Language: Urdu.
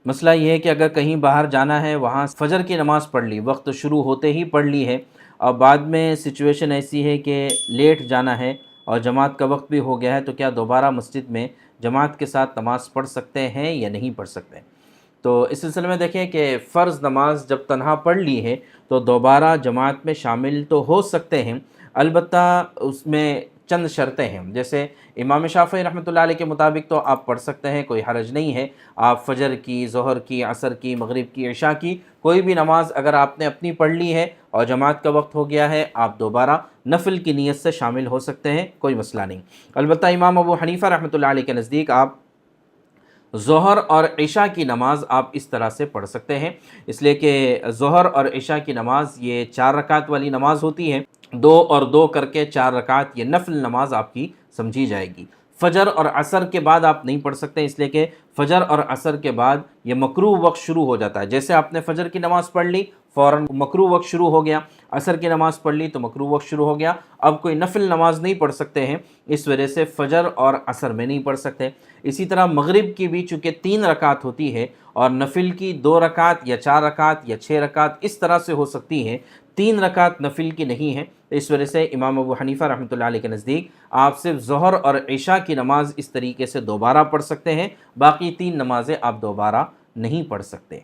مسئلہ یہ ہے کہ اگر کہیں باہر جانا ہے، وہاں فجر کی نماز پڑھ لی، وقت شروع ہوتے ہی پڑھ لی ہے، اور بعد میں سچویشن ایسی ہے کہ لیٹ جانا ہے اور جماعت کا وقت بھی ہو گیا ہے، تو کیا دوبارہ مسجد میں جماعت کے ساتھ نماز پڑھ سکتے ہیں یا نہیں پڑھ سکتے؟ تو اس سلسلے میں دیکھیں کہ فرض نماز جب تنہا پڑھ لی ہے تو دوبارہ جماعت میں شامل تو ہو سکتے ہیں، البتہ اس میں چند شرطیں ہیں۔ جیسے امام شافعی رحمۃ اللہ علیہ کے مطابق تو آپ پڑھ سکتے ہیں، کوئی حرج نہیں ہے۔ آپ فجر کی، ظہر کی، عصر کی، مغرب کی، عشاء کی کوئی بھی نماز اگر آپ نے اپنی پڑھ لی ہے اور جماعت کا وقت ہو گیا ہے، آپ دوبارہ نفل کی نیت سے شامل ہو سکتے ہیں، کوئی مسئلہ نہیں۔ البتہ امام ابو حنیفہ رحمۃ اللہ علیہ کے نزدیک آپ ظہر اور عشاء کی نماز آپ اس طرح سے پڑھ سکتے ہیں، اس لیے کہ ظہر اور عشاء کی نماز یہ 4 رکعت والی نماز ہوتی ہے، 2 اور 2 کر کے 4 رکعت یہ نفل نماز آپ کی سمجھی جائے گی۔ فجر اور عصر کے بعد آپ نہیں پڑھ سکتے، اس لیے کہ فجر اور عصر کے بعد یہ مکروہ وقت شروع ہو جاتا ہے۔ جیسے آپ نے فجر کی نماز پڑھ لی، فوراً مکروہ وقت شروع ہو گیا، عصر کی نماز پڑھ لی تو مکروہ وقت شروع ہو گیا، اب کوئی نفل نماز نہیں پڑھ سکتے ہیں، اس وجہ سے فجر اور عصر میں نہیں پڑھ سکتے۔ اسی طرح مغرب کی بھی چونکہ 3 رکعت ہوتی ہے اور نفل کی 2 رکعت یا 4 رکعت یا 6 رکعت اس طرح سے ہو سکتی ہیں، 3 رکعت نفل کی نہیں ہیں، اس وجہ سے امام ابو حنیفہ رحمۃ اللہ علیہ کے نزدیک آپ صرف ظہر اور عشاء کی نماز اس طریقے سے دوبارہ پڑھ سکتے ہیں، باقی 3 نمازیں آپ دوبارہ نہیں پڑھ سکتے۔